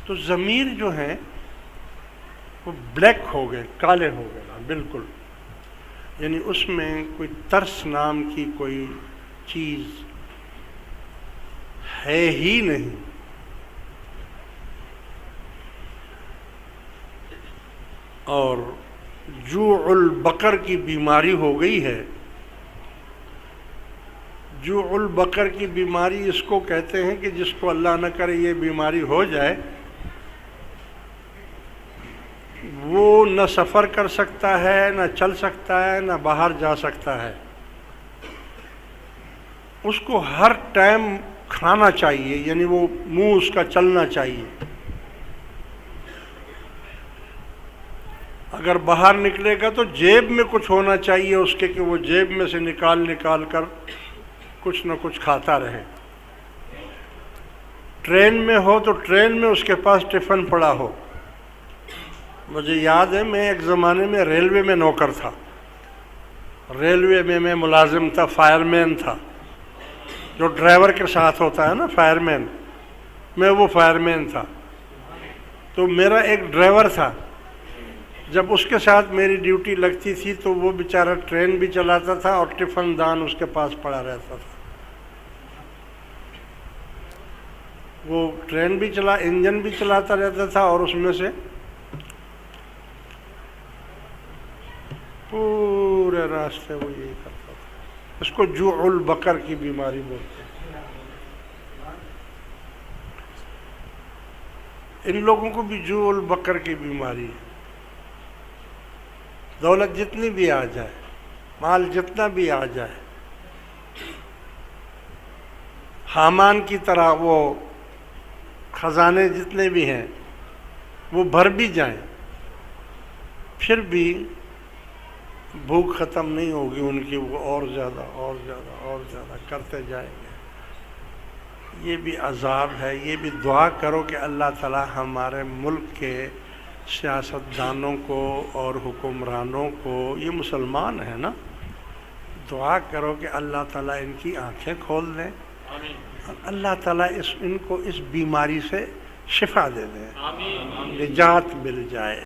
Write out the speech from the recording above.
تو ضمیر جو ہیں وہ بلیک ہو گئے، کالے ہو گئے بالکل، یعنی اس میں کوئی ترس نام کی کوئی چیز ہے ہی نہیں۔ اور جوع البقر کی بیماری ہو گئی ہے۔ جوع البقر کی بیماری اس کو کہتے ہیں کہ جس کو اللہ نہ کرے یہ بیماری ہو جائے، وہ نہ سفر کر سکتا ہے، نہ چل سکتا ہے، نہ باہر جا سکتا ہے۔ اس کو ہر ٹائم کھانا چاہیے، یعنی وہ منہ اس کا چلنا چاہیے۔ اگر باہر نکلے گا تو جیب میں کچھ ہونا چاہیے اس کے، کہ وہ جیب میں سے نکال کر کچھ نہ کچھ کھاتا رہے۔ ٹرین میں ہو تو ٹرین میں اس کے پاس ٹفن پڑا ہو۔ مجھے یاد ہے میں ایک زمانے میں ریلوے میں نوکر تھا، ریلوے میں ملازم تھا، فائر مین تھا، جو ڈرائیور کے ساتھ ہوتا ہے نا فائر مین، میں وہ فائر مین تھا۔ تو میرا ایک ڈرائیور تھا، جب اس کے ساتھ میری ڈیوٹی لگتی تھی تو وہ بیچارہ ٹرین بھی چلاتا تھا اور ٹفن دان اس کے پاس پڑا رہتا تھا۔ وہ ٹرین بھی انجن بھی چلاتا رہتا تھا اور اس میں سے پورے راستے وہ یہی کرتا تھا۔ اس کو جوع البقر کی بیماری بولتے ہیں۔ ان لوگوں کو بھی جوع البقر کی بیماری ہے۔ دولت جتنی بھی آ جائے، مال جتنا بھی آ جائے، حامان کی طرح وہ خزانے جتنے بھی ہیں وہ بھر بھی جائیں، پھر بھی بھوک ختم نہیں ہوگی ان کی، وہ اور زیادہ کرتے جائیں گے۔ یہ بھی عذاب ہے۔ یہ بھی دعا کرو کہ اللہ تعالی ہمارے ملک کے سیاستدانوں کو اور حکمرانوں کو، یہ مسلمان ہیں نا، دعا کرو کہ اللہ تعالیٰ ان کی آنکھیں کھول دیں، اللہ تعالیٰ ان کو اس بیماری سے شفا دے دیں، نجات مل جائے۔